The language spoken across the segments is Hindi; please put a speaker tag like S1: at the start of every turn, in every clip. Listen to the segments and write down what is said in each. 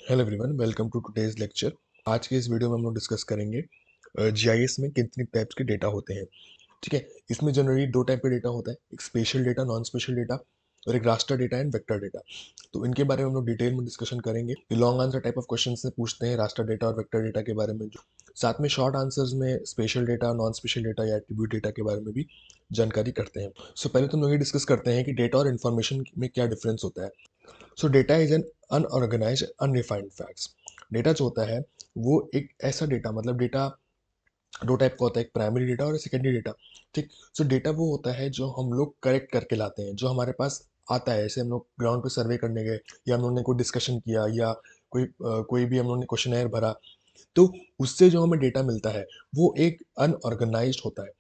S1: Hello everyone, welcome to today's lecture. आज के इस वीडियो में हम लोग डिस्कस करेंगे जीआईएस में कितने टाइप्स के डेटा होते हैं। ठीक है, इसमें जनरली दो टाइप का डेटा होता है, एक special data, non spatial data, और एक raster data and vector data. तो इनके बारे में हम लोग डिटेल में डिस्कशन करेंगे। ये long answer type of question से पूछते हैं रास्टर डेटा और वेक्टर डेटा के बारे में, जो साथ में शॉर्ट आंसर्स में special data, non spatial data या एट्रीब्यूट डेटा के बारे में भी जानकारी करते हैं। सो पहले तो हम लोग ये डिस्कस करते हैं कि डेटा और इन्फॉर्मेशन में क्या डिफरेंस होता है। So data is an unorganise undefined facts. Data जो होता है वो एक ऐसा डेटा, मतलब डेटा दो टाइप का होता है, एक प्राइमरी डेटा और सेकेंडरी डेटा। ठीक। सो डेटा वो होता है जो हम लोग कलेक्ट करके लाते हैं, जो हमारे पास आता है। जैसे हम लोग ग्राउंड पे सर्वे करने गए, या हम लोग ने कोई डिस्कशन किया, या कोई भी हम लोग ने क्वेश्चनेयर भरा, तो उससे जो हमें डेटा मिलता है वो एक अनऑर्गेनाइज्ड होता है।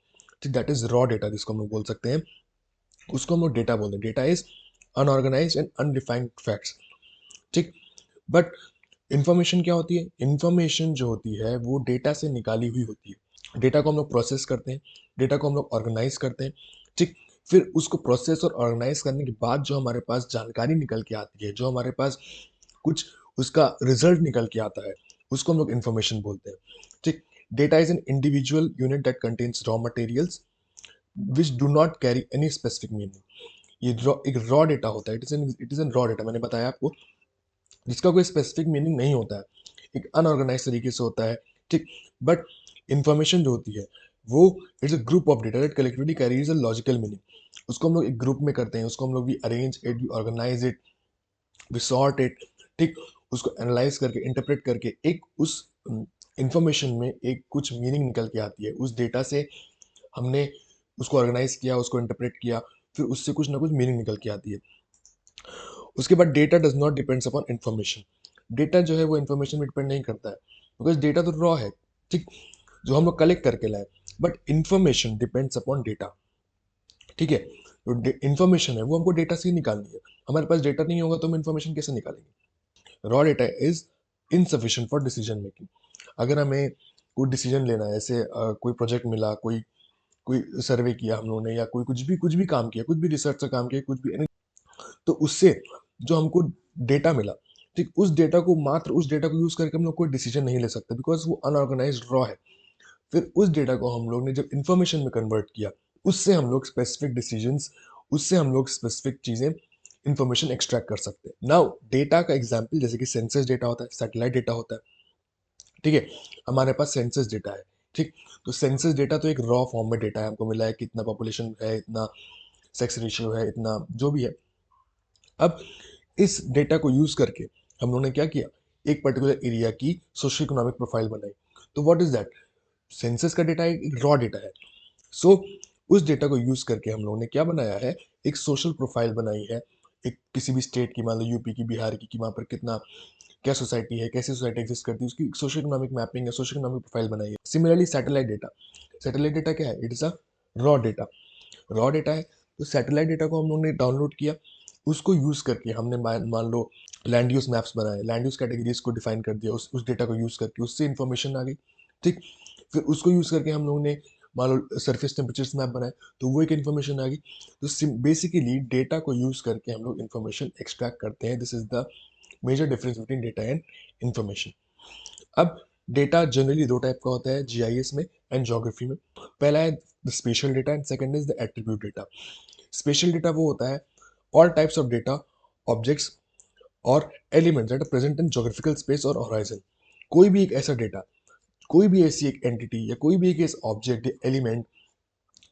S1: ठीक, दैट इज रॉ डेटा जिसको हम लोग बोल सकते हैं। उसको हम लोग डेटा बोलते हैं। Data is unorganised and undefined facts. ठीक। बट इंफॉर्मेशन क्या होती है? इंफॉर्मेशन जो होती है वो डेटा से निकाली हुई होती है। डेटा को हम लोग प्रोसेस करते हैं, डेटा को हम लोग ऑर्गेनाइज करते हैं। ठीक। फिर उसको प्रोसेस और ऑर्गेनाइज करने के बाद जो हमारे पास जानकारी निकल के आती है, जो हमारे पास कुछ उसका रिजल्ट निकल के आता है, उसको हम लोग इंफॉर्मेशन बोलते हैं। ठीक। Data is an individual unit that contains raw materials which do not carry any specific meaning. ये एक रॉ डेटा होता है। It is an raw data, मैंने बताया आपको, जिसका कोई स्पेसिफिक मीनिंग नहीं होता है, एक अनऑर्गेनाइज तरीके से होता है। ठीक। बट इंफॉर्मेशन जो होती है वो it's a group of data that collectively carries a logical meaning. उसको हम लोग एक ग्रुप में करते हैं, उसको हम लोग भी अरेंज इट, भी ऑर्गेनाइज इट, भी सॉर्ट इट। ठीक। उसको एनालाइज करके, इंटरप्रेट करके एक उस इंफॉर्मेशन में एक कुछ मीनिंग निकल के आती है। उस डेटा से हमने उसको ऑर्गेनाइज किया, उसको इंटरप्रेट किया, फिर उससे कुछ ना कुछ मीनिंग निकल के आती है। उसके बाद data does not depends upon information. Data जो है वो इन्फॉर्मेशन में डिपेंड नहीं करता है, बिकॉज डेटा तो रॉ है। ठीक। जो हम लोग कलेक्ट करके लाए। But information depends upon data. ठीक है। जो इन्फॉर्मेशन है वो हमको डेटा से ही निकालनी है। हमारे पास डेटा नहीं होगा तो हम इन्फॉर्मेशन कैसे निकालेंगे? Raw data is insufficient for decision making. अगर हमें कोई डिसीजन लेना है, ऐसे कोई प्रोजेक्ट मिला, कोई कोई सर्वे किया हम लोगों ने, या कोई कुछ भी काम किया, कुछ भी रिसर्च का काम किया, कुछ भी, तो उससे जो हमको डेटा मिला, ठीक, उस डेटा को, मात्र उस डेटा को यूज करके हम लोग कोई डिसीजन नहीं ले सकते, बिकॉज वो अनऑर्गेनाइज रॉ है। फिर उस डेटा को हम लोग ने जब इंफॉर्मेशन में कन्वर्ट किया, उससे हम लोग स्पेसिफिक डिसीजंस, उससे हम लोग स्पेसिफिक चीजें, इंफॉर्मेशन एक्सट्रैक्ट कर सकते हैं। नाउ डेटा का एग्जांपल जैसे कि सेंसस डेटा होता है, सैटेलाइट डेटा होता है। ठीक है। हमारे पास सेंसस डेटा है। ठीक। तो सेंसस डेटा तो एक रॉ फॉर्म में डेटा है, हमको मिला है कितना पॉपुलेशन है, इतना सेक्स रेशियो है, इतना जो भी है। अब इस डेटा को यूज करके हम लोगों ने क्या किया, एक पर्टिकुलर एरिया की सोशो इकोनॉमिक प्रोफाइल बनाई। तो व्हाट इज दैट? सेंसस का डेटा एक रॉ डेटा है। सो उस डेटा को यूज करके हम लोगों ने क्या बनाया है, एक सोशल प्रोफाइल बनाई है। एक किसी भी स्टेट की, मान लो यूपी की, बिहार की, कि वहाँ पर कितना, क्या सोसाइटी है, कैसी सोसाइटी एग्जिस्ट करती है, उसकी सोशल इकोनॉमिक मैपिंग है, सोशल इकोनॉमिक प्रोफाइल बनाई है। Similarly satellite data, satellite data क्या है? It is a raw data. Raw data है। तो सैटेलाइट डेटा को हम लोगों ने डाउनलोड किया, उसको यूज करके हमने मान लो लैंड यूज मैप्स बनाए, लैंड यूज कैटेगरीज को डिफाइन कर दिया, उस डेटा को यूज करके, उससे इंफॉर्मेशन आ गई। ठीक। फिर उसको यूज करके हम लोगों ने मान लो सरफेस टेम्परेचर मैप बनाए, तो वो एक इन्फॉर्मेशन आ गई। तो बेसिकली डेटा को यूज करके हम लोग इन्फॉर्मेशन एक्सट्रैक्ट करते हैं। This is the major difference between data and information. अब डेटा जनरली दो टाइप का होता है जीआईएस में एंड ज्योग्राफी में। पहला है the spatial data and second is the attribute data. Spatial data वो होता है all types of data, objects और elements that are present in geographical space और होराइजन। कोई भी एक ऐसा डेटा, कोई भी ऐसी एक एंटिटी, या कोई भी एक ऐसा ऑब्जेक्ट या एलिमेंट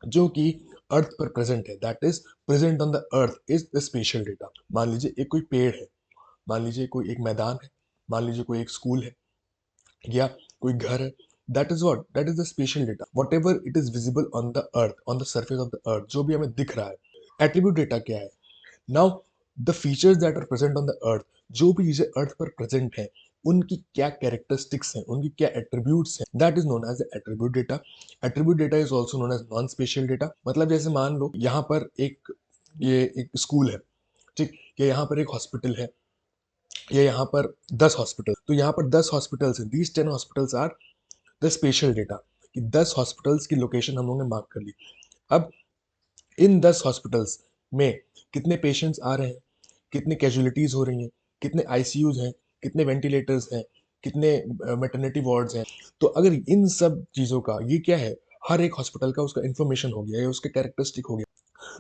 S1: जो कि अर्थ पर प्रेजेंट है, that is present on the earth, is the spatial data. मान लीजिए एक कोई पेड़ है, मान लीजिए कोई एक मैदान है, मान लीजिए कोई एक स्कूल है, या कोई घर है, that is what, that is the spatial data, what ever it is visible on the earth, on the surface of the earth, जो भी हमें दिख रहा है। एट्रीब्यूट डेटा क्या है? Now the features that are present on the earth, जो भी चीजें अर्थ पर प्रेजेंट है, उनकी क्या कैरेक्टरिस्टिक्स हैं, उनकी क्या एट्रीब्यूट्स हैं, that is known as the attribute data. Attribute data is also known as non spatial data. मतलब जैसे मान लो यहाँ पर ये एक स्कूल है, ठीक, या यहाँ पर एक हॉस्पिटल है, या यहाँ पर 10 हॉस्पिटल, तो यहाँ पर 10 हॉस्पिटल्स हैं, these 10 hospitals are the spatial data, कि 10 हॉस्पिटल्स की लोकेशन हम लोगों ने मार्क कर ली। अब इन 10 हॉस्पिटल्स में कितने पेशेंट्स आ रहे हैं, कितनी कैजुअलिटीज हो रही हैं, कितने आईसीयूज हैं, कितने वेंटिलेटर्स हैं, कितने मैटरनिटी वार्ड्स हैं। तो अगर इन सब चीज़ों का ये क्या है, हर एक हॉस्पिटल का उसका इन्फॉर्मेशन हो गया या उसके कैरेक्टरिस्टिक हो गया।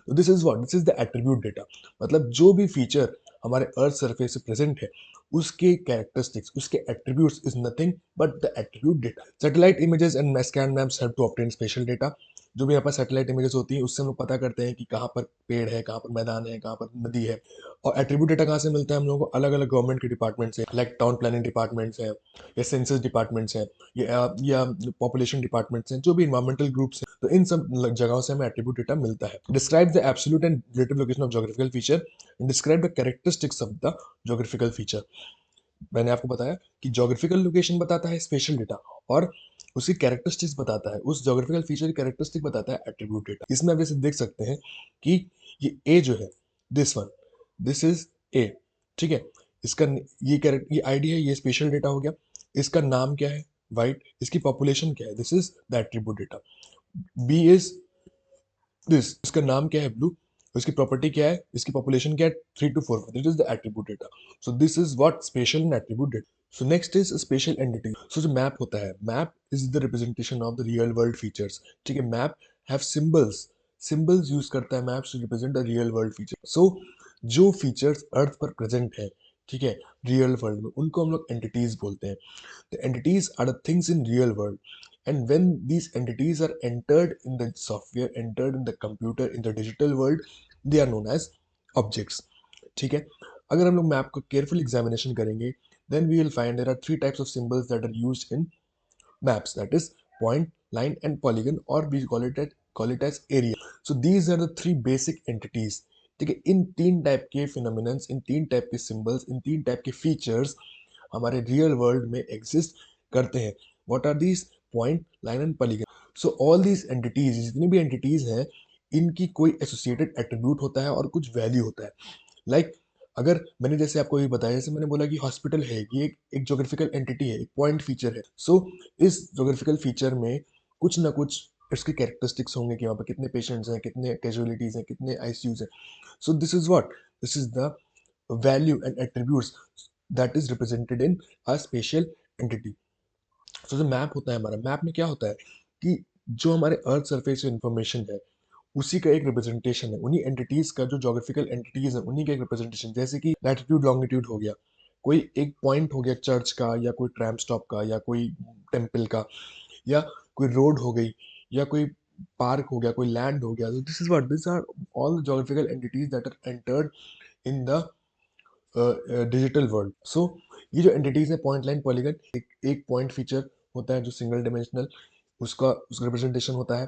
S1: तो this is what, this is the attribute data. मतलब जो भी फीचर हमारे अर्थ सरफेस पे प्रेजेंट है, उसके कैरेक्टरिस्टिक्स, उसके attributes is nothing but the attribute data. Satellite images and scan maps help to obtain spatial data. जो भी यहाँ पर सैटेलाइट इमेजेस होती है उससे हम लोग पता करते हैं कि कहाँ पर पेड़ है, कहाँ पर मैदान है, कहाँ पर नदी है। और एट्रीब्यूट डेटा कहाँ से मिलता है हम लोगों को, अलग अलग गवर्नमेंट के डिपार्टमेंट से, लाइक टाउन प्लानिंग डिपार्टमेंट्स हैं या सेंसस डिपार्टमेंट्स हैं या पॉपुलेशन डिपार्टमेंट्स हैं, जो भी इन्वायरमेंटल ग्रुप्स हैं। तो इन सब जगहों से हमें एट्रीब्यूट डेटा मिलता है। Describe the absolute and relative location of geographical feature and describe the characteristics of the geographical feature. मैंने आपको बताया कि ज्योग्राफिकल लोकेशन बताता है स्पेशल डेटा, और उसकी कैरेक्टरिस्टिक्स बताता है, उस ज्योग्राफिकल फीचर की कैरेक्टरिस्टिक बताता है एट्रीब्यूट डेटा। इसमें आप जैसे देख सकते हैं कि ये ए जो है, this one, this is a, ठीक है। इसका ये कैरेक्टर, ये आईडी है, ये स्पेशल डेटा हो गया। इसका नाम क्या है, वाइट। इसकी पॉपुलेशन क्या है, this is the attribute data. B is this, इसका नाम क्या है, ब्लू। इसकी प्रॉपर्टी क्या है, इसकी पॉपुलेशन क्या है, 3 to 4, this is the attribute data. So this is what spatial and attribute data. So next is spatial entity. So जो मैप होता है, map is the representation of the real world features, ठीक है। Map have symbols, symbols use करता है maps to represent the real world feature. So जो फीचर्स अर्थ पर प्रेजेंट है, ठीक है, रियल वर्ल्ड में, उनको हम लोग एंटिटीज बोलते हैं। The entities are the things in real world, and when these entities are entered in the software, entered in the computer, in the digital world, they are known as objects. ठीक है। अगर हम लोग मैप को केयरफुल एग्जामिनेशन करेंगे, then we will find there are 3 types of symbols that are used in maps, that is point, line and polygon, or we call it as area. So these are the 3 basic entities, ठीक है। इन 3 टाइप के फिनोमिनन्स, इन 3 टाइप के सिंबल्स, इन 3 टाइप के फीचर्स हमारे रियल वर्ल्ड में एग्जिस्ट करते हैं। What are these, point, line and polygon. So all these entities, जितनी भी एंटिटीज हैं, इनकी कोई एसोसिएटेड एट्रीब्यूट होता है और कुछ वैल्यू होता है। लाइक अगर मैंने जैसे आपको ये बताया, जैसे मैंने बोला कि हॉस्पिटल है, ये एक ज्योग्राफिकल एंटिटी है, एक पॉइंट फीचर है। सो इस ज्योग्राफिकल फीचर में कुछ ना कुछ इसके कैरेक्टरिस्टिक्स होंगे कि वहाँ पर कितने पेशेंट्स हैं, कितने कैजुअलिटीज हैं, कितने आईसीयूज हैं। सो this is what, this is the value and attributes that is represented in a spatial entity. So जो मैप होता है हमारा, मैप में क्या होता है कि जो हमारे अर्थ सरफेस इंफॉर्मेशन है, उसी का एक रिप्रेजेंटेशन है, उन्हीं एंटिटीज का, जो ज्योग्राफिकल एंटिटीज है उन्हीं का एक रिप्रेजेंटेशन। जैसे कि लैटिट्यूड लॉन्गिट्यूड हो गया, कोई एक पॉइंट हो गया चर्च का, या कोई ट्रैम स्टॉप का, या कोई टेम्पल का, या कोई रोड हो गई, या कोई पार्क हो गया, कोई लैंड हो गया। तो this is what, this are all the geographical entities that are entered in the digital world. So ये जो एंटिटीज है, पॉइंट, लाइन, पॉलीगन, एक पॉइंट फीचर होता है जो सिंगल डायमेंशनल, उसका रिप्रेजेंटेशन होता है।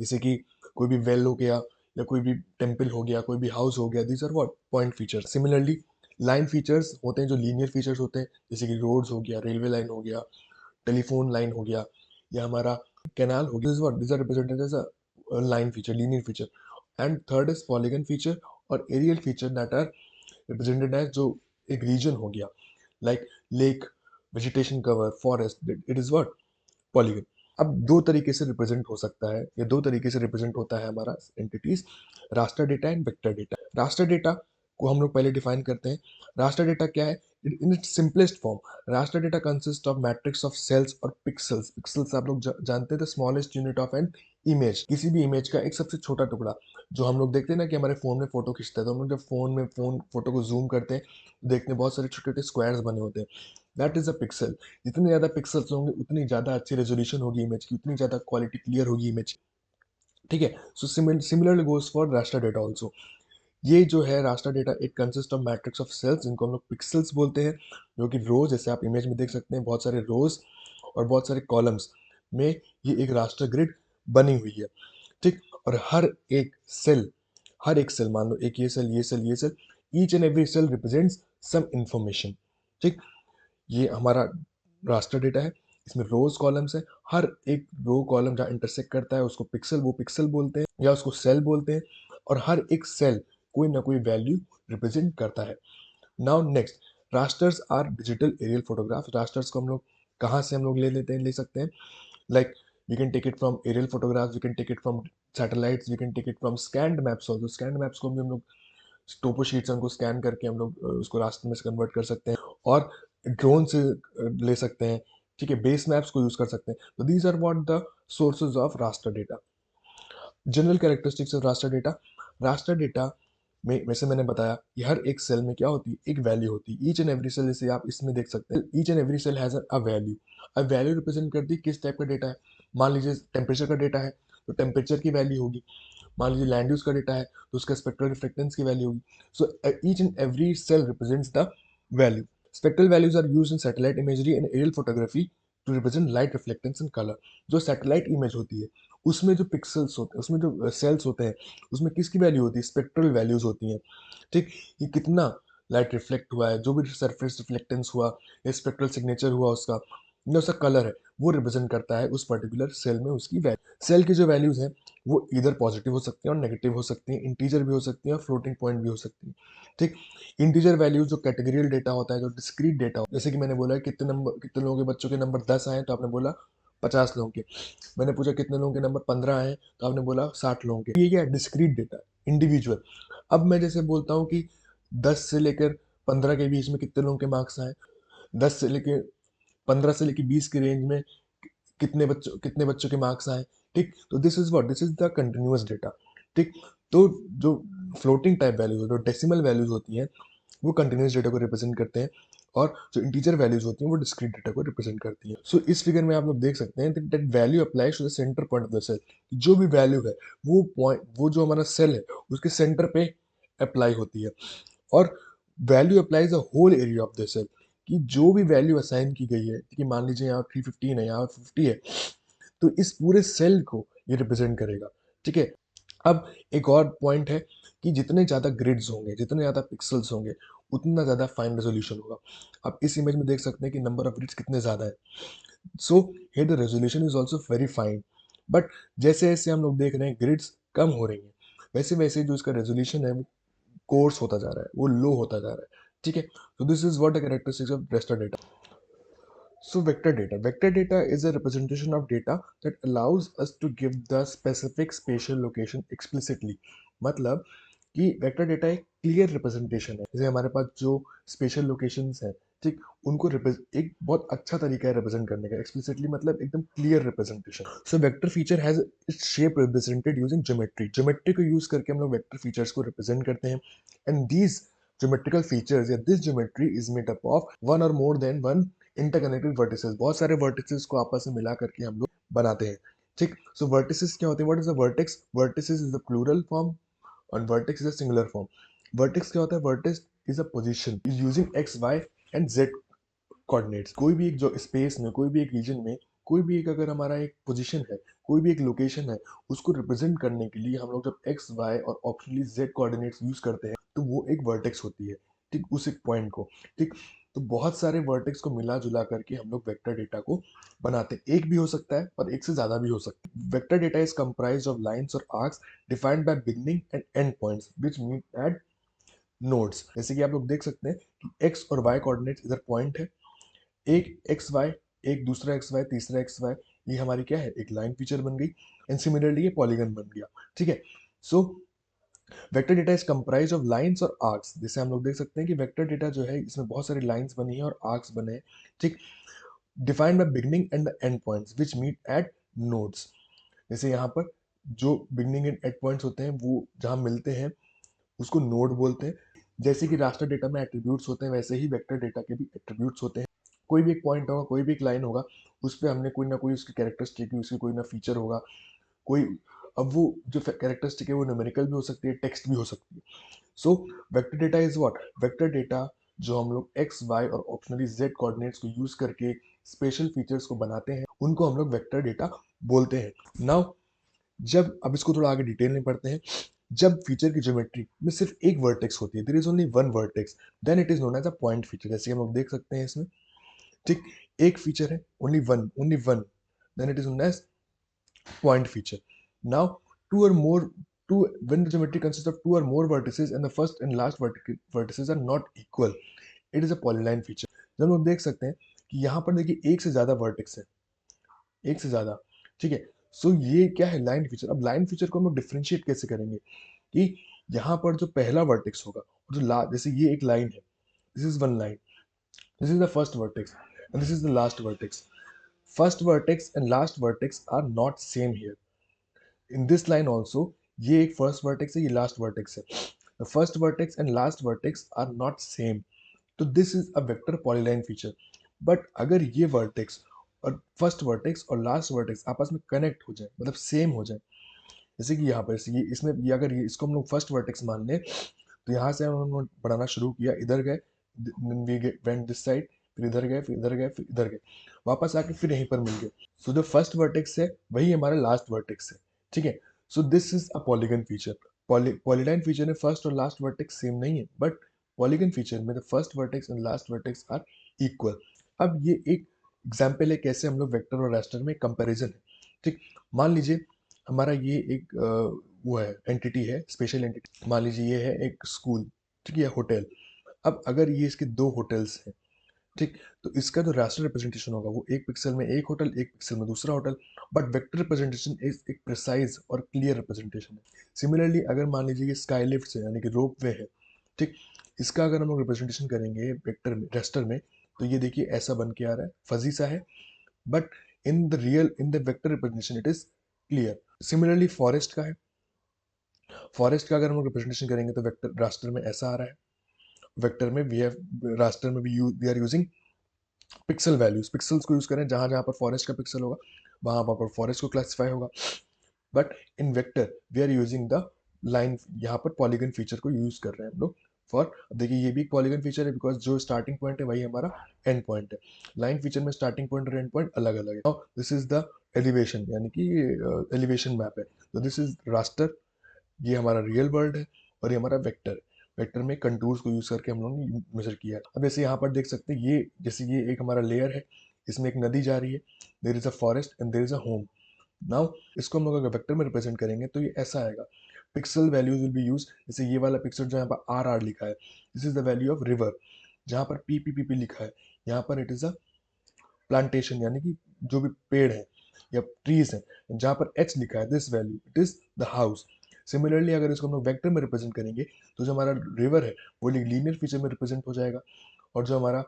S1: जैसे कि कोई भी वेल हो गया, या कोई भी टेम्पल हो गया, कोई भी हाउस हो गया, these are what, point features. Similarly line features होते हैं जो लीनियर फीचर्स होते हैं, जैसे कि रोड्स हो गया, रेलवे लाइन हो गया, टेलीफोन लाइन हो गया, या हमारा कैनाल हो गया। This what, this are represented as a line feature, linear feature. And third is polygon feature और areal feature that are represented as, जो एक रीजन हो गया, like lake, vegetation cover, forest, it is what, polygon. अब दो तरीके से रिप्रेजेंट हो सकता है, या दो तरीके से रिप्रेजेंट होता है हमारा entities, raster data and vector data. Raster data को हम लोग पहले डिफाइन करते हैं। रास्टर डेटा क्या है, in its simplest form, raster data consist of matrix of cells और पिक्सल्स। पिक्सल्स आप लोग जानते हैं, the smallest unit of an image, किसी भी इमेज का एक सबसे छोटा टुकड़ा। जो हम लोग देखते हैं ना कि हमारे फोन में फोटो खींचते हैं, तो हम लोग जब फोन में फोटो को जूम करते हैं, देखते हैं बहुत सारे छोटे छोटे स्क्वायर्स बने होते हैं, दैट इज अ पिक्सल। जितने ज़्यादा पिक्सल्स होंगे उतनी ज़्यादा अच्छी रेजोल्यूशन होगी इमेज की, उतनी ज़्यादा क्वालिटी क्लियर होगी इमेज की, ठीक है। So similarly goes for raster data also. ये जो है raster data, it consist of matrix of cells, जिनको हम लोग पिक्सल्स बोलते हैं, जो कि रोज, जैसे आप इमेज में देख सकते हैं, बहुत सारे रोज और बहुत सारे कॉलम्स में ये एक रास्टर ग्रिड बनी हुई है, ठीक। और हर एक सेल, मान लो एक ये सेल, ये सेल, ये cell, each and every cell represents some information, ठीक। ये हमारा रास्टर डेटा है, इसमें रोज कॉलम्स है, हर एक रो कॉलम जहाँ इंटरसेक्ट करता है उसको पिक्सल बोलते हैं, या उसको सेल बोलते हैं, और हर एक सेल कोई ना कोई वैल्यू रिप्रेजेंट करता है। Now next, rasters are digital aerial photograph. Rasters को हम लोग कहाँ से हम लोग ले सकते हैं, like we can take it from aerial photographs, we can take it from satellites, we can take it from scanned maps also. Scanned maps को भी हम लोग टोपो शीट से उनको स्कैन करके हम लोग उसको रास्ते में से कन्वर्ट कर सकते हैं। और ड्रोन से ले सकते हैं, ठीक है, बेस मैप्स को यूज कर सकते हैं। तो these are what the sources of raster data. General characteristics of raster data. Raster data में वैसे मैंने बताया कि हर एक सेल में क्या होती है, एक वैल्यू होती है। ईच एंड एवरी सेल, जैसे आप इसमें देख सकते हैं, each and every cell has a value. अब वैल्यू रिप्रेजेंट करती है किस टाइप का डेटा है। मान लीजिए टेम्परेचर का डेटा है तो टेम्परेचर की वैल्यू होगी। मान लीजिए लैंड यूज का डेटा है तो उसका स्पेक्ट्रल रिफ्लेक्टेंस की वैल्यू होगी। So each and every cell represents the value. Spectral values are used in satellite imagery and aerial photography to represent light reflectance and colour. जो सैटेलाइट इमेज होती है उसमें जो पिक्सल्स होते हैं, उसमें जो सेल्स होते हैं, उसमें किसकी वैल्यू होती है, स्पेक्ट्रल वैल्यूज होती हैं। ठीक, ये कितना लाइट रिफ्लेक्ट हुआ है, जो भी सरफेस रिफ्लेक्टेंस हुआ या स्पेक्ट्रल सिग्नेचर हुआ उसका, या उसका कलर है, वो रिप्रेजेंट करता है उस पर्टिकुलर सेल में उसकी वैल्यू। सेल की जो वैल्यूज हैं वो इधर पॉजिटिव हो सकती हैं और नेगेटिव हो सकती हैं, इंटीजर भी हो सकती हैं और फ्लोटिंग पॉइंट भी हो सकती हैं। ठीक, इंटीजर वैल्यूज जो कैटेगरियल डेटा होता है, जो डिस्क्रीट डेटा होता है, जैसे कि मैंने बोला कितने लोगों के बच्चों के नंबर 10 आए तो आपने बोला 50 लोगों के। मैंने पूछा कितने लोगों के नंबर 15 आए तो आपने बोला 60 लोगों के। ये क्या है, डिस्क्रीट डेटा, इंडिविजुअल। अब मैं जैसे बोलता हूँ कि 10 से लेकर 15 के बीच में कितने लोगों के मार्क्स आए, 10 से लेकर 15 से लेकर 20 की रेंज में कितने बच्चों के मार्क्स आए। ठीक, तो this is the continuous data. ठीक, तो जो फ्लोटिंग टाइप वैल्यूज, जो डेसिमल वैल्यूज होती हैं, वो कंटिन्यूअस डेटा को रिप्रेजेंट करते हैं, और जो इंटीजर वैल्यूज होती हैं वो डिस्क्रीट डेटा को रिप्रेजेंट करती हैं। सो इस फिगर में आप लोग देख सकते हैं that value applies to the centre point of the cell. जो भी वैल्यू है वो पॉइंट, वो जो हमारा सेल है उसके सेंटर पे अप्लाई होती है। और value applies the whole area of the cell, कि जो भी वैल्यू असाइन की गई है, कि मान लीजिए यहाँ 315 है, यहाँ 50 है, तो इस पूरे सेल को ये रिप्रेजेंट करेगा। ठीक है, अब एक और पॉइंट है कि जितने ज़्यादा ग्रिड्स होंगे, जितने ज़्यादा पिक्सल्स होंगे, उतना ज़्यादा फाइन रेजोल्यूशन होगा। आप इस इमेज में देख सकते हैं कि नंबर ऑफ ग्रिड्स कितने ज़्यादा है। So here the resolution is also very fine. But जैसे जैसे हम लोग देख रहे हैं ग्रिड्स कम हो रही हैं, वैसे वैसे जो इसका रेजोल्यूशन है वो कोर्स होता जा रहा है, वो लो होता जा रहा है। ठीक है, तो this is what the characteristics of raster data. So vector data is a representation of data that allows us to give the specific spatial location explicitly. मतलब कि वेक्टर डेटा एक क्लियर रिप्रेजेंटेशन है। जैसे हमारे पास जो स्पेशल लोकेशंस हैं, ठीक, उनको एक बहुत अच्छा तरीका है रिप्रेजेंट करने का। एक्सप्लिसिटली मतलब एकदम clear representation. So vector feature has its shape represented using geometry. Geometry को यूज करके हम लोग वेक्टर फीचर्स को रिप्रेजेंट करते हैं। एंड दीज ज्योमेट्रिकल फीचर्स या this geometry is made up of one or more than one interconnected vertices. बहुत सारे वर्टिसेस को आपस में मिला करके हम लोग बनाते हैं। ठीक, सो वर्टिसेस क्या होते हैं, what is a vertex? Vertices is the plural form और vertex is a singular form. Vertex क्या होता है? Vertex is a position is using X Y and Z coordinates. कोई भी एक जो स्पेस में, कोई भी एक रीजन में, कोई भी एक अगर हमारा एक पोजीशन है, कोई भी एक लोकेशन है, उसको रिप्रेजेंट करने के लिए हम लोग जब एक्स वाई और ऑप्शनली जेड कोऑर्डिनेट्स यूज करते हैं तो वो एक वर्टेक्स होती है। ठीक, उस एक पॉइंट को। ठीक, तो बहुत सारे वर्टेक्स को मिला जुला करके हम लोग वेक्टर डेटा को बनाते हैं। एक भी हो सकता है और एक से ज्यादा भी हो सकता है। Vector data is comprised of lines और arcs defined by beginning and end points which meet at nodes. जैसे कि आप लोग देख सकते हैं कि एक्स और वाई कोऑर्डिनेट्स इधर पॉइंट है, एक एक्स वाई, एक दूसरा एक्स वाई, तीसरा एक्स वाई, ये हमारी क्या है, एक लाइन फीचर बन गई। एंड सिमिलरली ये पॉलीगन बन गया। ठीक है, so vector data is comprise of lines और आर्क्स। जैसे हम लोग देख सकते हैं कि वेक्टर डेटा जो है इसमें बहुत सारी लाइंस बनी है और आर्क्स बने हैं। ठीक, defined by beginning and the end points which meet at nodes. जैसे यहाँ पर जो बिगिनिंग एंड एंड पॉइंट्स होते हैं वो जहाँ मिलते हैं उसको नोड बोलते हैं। जैसे कि रास्टर डेटा में एट्रीब्यूट्स होते हैं, वैसे ही वेक्टर डेटा के भी एट्रीब्यूट्स होते हैं। कोई भी एक पॉइंट होगा, कोई भी एक लाइन होगा, उस पर हमने कोई ना कोई उसकी कैरेक्टरिस्टिक, उसकी कोई ना फीचर होगा, कोई। अब वो जो कैरेक्टरिस्टिक है वो न्यूमेरिकल भी हो सकती है, टेक्स्ट भी हो सकती है। So vector data is what? Vector data जो हम लोग एक्स वाई और ऑप्शनली जेड कोऑर्डिनेट्स को यूज करके स्पेशल फीचर्स को बनाते हैं, उनको हम लोग वेक्टर डेटा बोलते हैं। नाउ जब अब इसको थोड़ा आगे डिटेल में पढ़ते हैं। जब फीचर की ज्योमेट्री में सिर्फ एक वर्टेक्स होती है, there is only one vertex, then it is known as a point feature. जैसे हम लोग देख सकते हैं इसमें, ठीक, एक फीचर है, only one, then it is known as point feature. Now, two or more two when the geometry consists of two or more vertices and the first and last vertices are not equal, it is a polyline feature. जब हम देख सकते हैं कि यहाँ पर देखिए एक से ज्यादा वर्टेक्स है, एक से ज्यादा। ठीक है, सो ये क्या है, लाइन फीचर। अब लाइन फीचर को हम लोग डिफ्रेंशिएट कैसे करेंगे कि यहाँ पर जो पहला वर्टेक्स होगा और जो जैसे ये एक लाइन है, this is one line, This is the first vertex and this is the last vertex. First vertex and last vertex are not same here. In this line also, ये एक first vertex है, ये last vertex है. The first vertex and last vertex are not same. तो this is a vector polyline feature. But अगर ये vertex और first vertex और last vertex आपस में connect हो जाए, मतलब same हो जाए, जैसे कि यहाँ पर ये इसमें ये अगर ये इसको हम लोग फर्स्ट वर्टेक्स मान लें, तो यहाँ से हम बढ़ाना शुरू किया, इधर गए, वी वेंट दिस साइड, फिर इधर गए, फिर इधर गए, फिर इधर गए, वापस आके फिर यहीं पर मिल गए. सो जो फर्स्ट वर्टेक्स है वही हमारा लास्ट वर्टेक्स है. ठीक है. So this is a polygon feature. Polyline feature में फर्स्ट और लास्ट वर्टेक्स सेम नहीं है, बट पॉलीगन फीचर में the first vertex and last vertex are equal. अब ये एक एग्जाम्पल है कैसे हम लोग वेक्टर और रास्टर में कंपेरिजन है. ठीक. मान लीजिए हमारा ये एक वो है, एंटिटी है, स्पेशल एंटिटी. मान लीजिए ये है एक स्कूल, ठीक है, होटल. अब अगर ये इसके दो होटल्स हैं, ठीक, तो इसका जो रास्टर रिप्रेजेंटेशन होगा वो एक पिक्सल में एक होटल, एक पिक्सल में दूसरा hotel, but vector representation is एक प्रिसाइज और क्लियर रिप्रेजेंटेशन है. सिमिलरली अगर मान लीजिए ये स्काई लिफ्ट है, यानी कि रोप वे है, ठीक, इसका अगर हम लोग रिप्रेजेंटेशन करेंगे वेक्टर में, रास्टर में, तो ये देखिए ऐसा बन के आ रहा है, फजी सा है, but in the vector representation it is clear. Similarly forest का है. फॉरेस्ट का अगर हम रिप्रेजेंटेशन करेंगे तो वेक्टर रास्टर में ऐसा आ रहा है. वेक्टर में वी हैव रास्टर में we are using pixel values, pixels को यूज करें, जहां जहां पर फॉरेस्ट का पिक्सल होगा वहां वहां पर फॉरेस्ट को क्लासिफाई होगा. But in vector we are using the line, यहाँ पर पॉलीगन फीचर को यूज कर रहे हैं हम लोग फॉर. देखिए ये भी एक पॉलीगन फीचर है, बिकॉज जो स्टार्टिंग पॉइंट है वही हमारा एंड पॉइंट है. लाइन फीचर में स्टार्टिंग पॉइंट और एंड पॉइंट अलग अलग है. दिस इज द एलिवेशन, यानी कि एलिवेशन मैप है. तो दिस इज रास्टर, ये हमारा रियल वर्ल्ड है, और ये हमारा वेक्टर है. वेक्टर में कंटूर्स को यूज करके हम लोगों ने मेजर किया है. अब जैसे यहाँ पर देख सकते हैं, ये जैसे ये एक हमारा लेयर है, इसमें एक नदी जा रही है, there is a forest and there is a home. Now इसको हम लोग अगर वेक्टर में रिप्रेजेंट करेंगे तो ये ऐसा आएगा. Pixel values will be use, जैसे ये वाला पिक्सल जो यहाँ पर आर आर लिखा है, this is the value of river. जहाँ पर पी पी पी पी लिखा है, यहाँ पर इट इज अ प्लांटेशन, यानी कि जो भी पेड़ है या ट्रीज है. जहाँ पर एच लिखा है, this value it is the house. Similarly अगर इसको हम लोग वेक्टर में रिप्रेजेंट करेंगे तो जो हमारा रिवर है वो लीनियर फीचर में रिप्रेजेंट हो जाएगा, और जो हमारा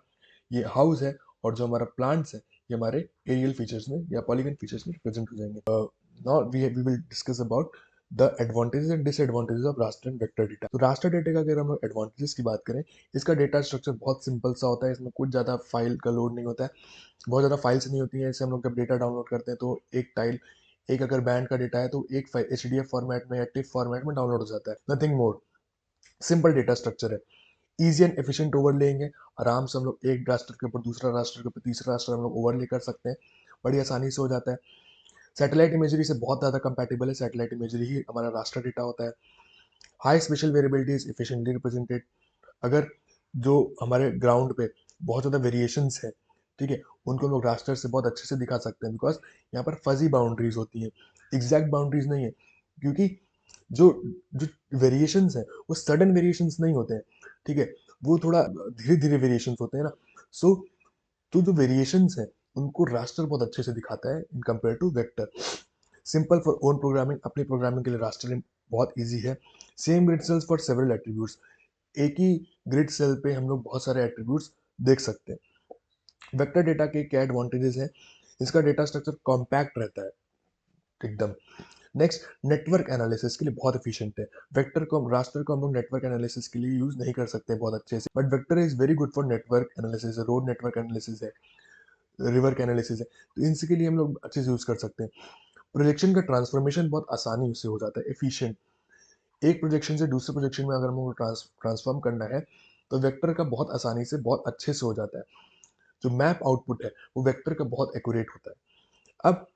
S1: ये हाउस है और जो हमारा प्लांट्स है ये हमारे एरियल फीचर्स में या पॉलीगन फीचर्स में रिप्रेजेंट हो जाएंगे. Now we will discuss about the advantages and disadvantages of raster and vector data. तो रास्टर डेटा का अगर हम लोग एडवांटेजेस की बात करें, इसका डेटा स्ट्रक्चर बहुत सिंपल सा होता है, इसमें कुछ ज़्यादा फाइल का लोड नहीं होता है, बहुत ज़्यादा फाइल्स नहीं होती हैं. जैसे हम लोग जब डेटा डाउनलोड करते हैं तो एक टाइल, एक अगर बैंड का डेटा है तो एक फाइल एचडीएफ फॉर्मेट में या टिफ फॉर्मेट में डाउनलोड हो जाता है. Nothing more. Simple data structure है, ईजी एंड एफिशिएंट ओवरले है. आराम से हम लोग एक रास्टर के ऊपर दूसरा रास्टर के ऊपर तीसरा रास्टर हम लोग ओवरले कर सकते हैं, बड़ी आसानी से हो जाता है. सैटेलाइट इमेजरी से बहुत ज़्यादा कंपैटिबल है, सैटेलाइट इमेजरी ही हमारा रास्टर डेटा होता है. High spatial variability is efficiently represented. अगर जो हमारे ग्राउंड पे बहुत ज़्यादा वेरिएशंस है, ठीक है, उनको हम लोग रास्टर से बहुत अच्छे से दिखा सकते हैं, बिकॉज यहाँ पर फजी बाउंड्रीज होती हैं, एग्जैक्ट बाउंड्रीज नहीं है. क्योंकि जो जो वेरिएशंस हैं वो सडन वेरिएशंस नहीं होते हैं, ठीक है, वो थोड़ा धीरे धीरे वेरिएशंस होते हैं ना. सो तो जो वेरिएशंस हैं उनको रास्टर बहुत अच्छे से दिखाता है in compare to vector. Simple for own programming, अपनी प्रोग्रामिंग के लिए रास्टर बहुत ईजी है. Same grid cells for several attributes, एक ही ग्रिड सेल पे हम लोग बहुत सारे एट्रीब्यूट्स देख सकते हैं. वेक्टर डेटा के क्या एडवांटेजेस हैं, इसका डेटा स्ट्रक्चर कॉम्पैक्ट रहता है एकदम. नेक्स्ट, नेटवर्क एनालिसिस के लिए बहुत एफिशिएंट है. वेक्टर को, रास्टर को हम लोग नेटवर्क एनालिसिस के लिए यूज नहीं कर सकते बहुत अच्छे से, but vector is very good for network analysis. Road network analysis है, रिवर का एनालिसिस है, तो इनके लिए हम लोग अच्छे से यूज कर सकते हैं. प्रोजेक्शन का ट्रांसफॉर्मेशन बहुत आसानी से हो जाता है, एफिशिएंट. एक प्रोजेक्शन से दूसरे प्रोजेक्शन में अगर हमको ट्रांसफॉर्म करना है तो वेक्टर का बहुत आसानी से बहुत अच्छे से हो जाता है. जो मैप आउटपुट है वो वेक्टर का बहुत एक्यूरेट होता है. अब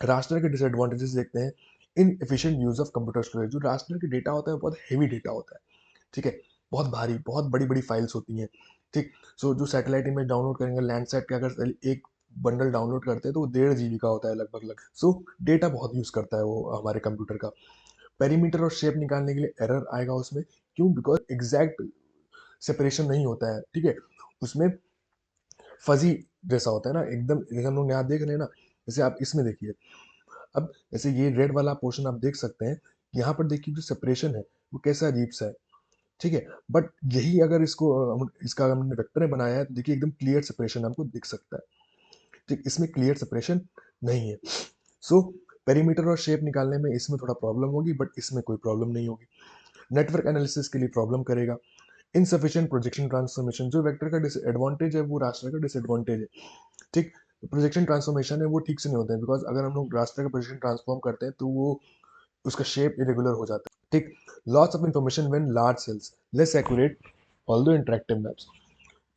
S1: रास्टर के डिसएडवांटेजेस देखते हैं. इन efficient use of computer storage, जो रास्टर के डेटा होता है वो बहुत हेवी डेटा होता है, ठीक है, बहुत भारी, बहुत बड़ी बड़ी फाइल्स होती हैं, ठीक. सो जो सैटेलाइट इमेज डाउनलोड करेंगे लैंडसैट का, अगर एक बंडल डाउनलोड करते हैं तो वो 1.5 GB का होता है लगभग. सो डेटा बहुत यूज करता है वो हमारे कंप्यूटर का. पेरीमीटर और शेप निकालने के लिए एरर आएगा उसमें. क्यों? बिकॉज एग्जैक्ट सेपरेशन नहीं होता है, ठीक है, उसमें फजी जैसा होता है ना एकदम. जैसे हम लोग यहाँ देख रहे हैं ना, जैसे आप इसमें देखिए, अब जैसे ये रेड वाला पोर्शन आप देख सकते हैं, यहाँ पर देखिए जो सेपरेशन है वो कैसा अजीब सा है, ठीक है। बट यही अगर इसको इसका हमने वेक्टर में बनाया है तो देखिए एकदम क्लियर सेपरेशन हमको दिख सकता है। ठीक, इसमें क्लियर सेपरेशन नहीं है। सो पेरीमीटर और शेप निकालने में इसमें थोड़ा प्रॉब्लम होगी, बट इसमें कोई प्रॉब्लम नहीं होगी। नेटवर्क एनालिसिस के लिए प्रॉब्लम करेगा। इनसफिशिएंट प्रोजेक्शन ट्रांसफॉर्मेशन, जो वेक्टर का डिसएडवांटेज है वो रास्टर का डिसएडवांटेज है। ठीक, प्रोजेक्शन ट्रांसफॉर्मेशन है वो ठीक से नहीं होता है, बिकॉज अगर हम लोग रास्टर का प्रोजेक्शन ट्रांसफॉर्म करते हैं तो वो उसका शेप इरेगुलर हो जाता है। ठीक, loss of information when large cells, less accurate although interactive maps.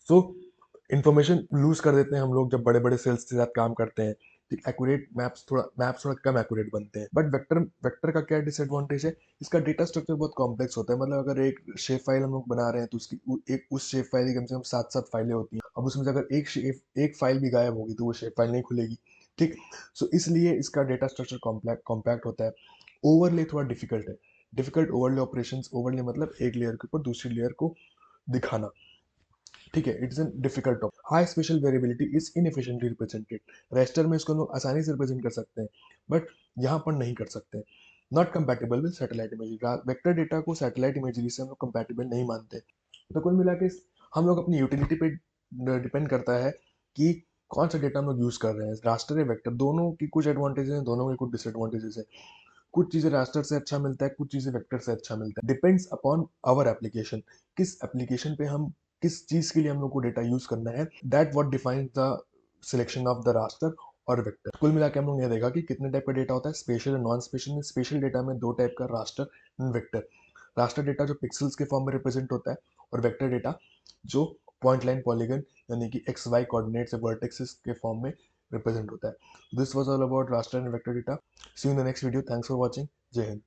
S1: So information lose कर देते हैं हम लोग जब बड़े बड़े सेल्स के साथ काम करते हैं। ठीक, एक्यूरेट मैप्स थोड़ा कम एक्यूरेट बनते हैं। बट वेक्टर वेक्टर का क्या डिसएडवांटेज है, इसका डेटा स्ट्रक्चर बहुत कॉम्प्लेक्स होता है। मतलब अगर एक शेप फाइल हम लोग बना रहे हैं तो उसकी एक उस शेप फाइल की कम से कम 7 फाइलें होती हैं। अब उसमें से अगर एक फाइल भी गायब होगी तो वो शेप फाइल नहीं खुलेगी। ठीक, सो इसलिए इसका डेटा स्ट्रक्चर कॉम्पैक्ट होता है। ओवरले थोड़ा डिफिकल्ट है। डिफिकल्ट ओवरले ऑपरेशंस, ओवरले मतलब एक लेयर के ऊपर दूसरी लेयर को दिखाना। ठीक है, it's an difficult topic. High spatial variability is inefficiently represented. Raster में इसको हम लोग आसानी से रिप्रेजेंट कर सकते हैं, बट यहाँ पर नहीं कर सकते। Not compatible with satellite imagery. Vector data को सैटेलाइट इमेजरी से हम लोग कंपैटिबल नहीं मानते। तो कुल मिला के हम लोग अपनी यूटिलिटी पे डिपेंड करता है कि कौन सा डेटा हम लोग यूज कर रहे हैं, रास्टर या वेक्टर। दोनों की कुछ एडवांटेजेस हैं, दोनों के कुछ डिसएडवांटेजेस हैं। कुछ चीजें रास्टर से अच्छा मिलता है, कुछ चीजें वेक्टर से अच्छा मिलता है। डिपेंड्स अपॉन आवर एप्लीकेशन, किस एप्लीकेशन पे हम किस चीज के लिए हम लोग को डेटा यूज करना है, that what defines the selection of the raster और वेक्टर। कुल मिला के हम लोग ये देखा कि कितने टाइप का डेटा होता है, स्पेशल और नॉन स्पेशल में। स्पेशल डेटा में दो टाइप का, raster and vector. Raster data जो पिक्सल्स के फॉर्म में रिप्रेजेंट होता है, और वेक्टर डेटा जो पॉइंट लाइन पॉलीगन यानी कि एक्स वाई कोऑर्डिनेट्स या वर्टेक्सेस के फॉर्म में रिप्रेजेंट होता है। This was all about raster and vector data. See you in the next video. Thanks for watching. Jai Hind.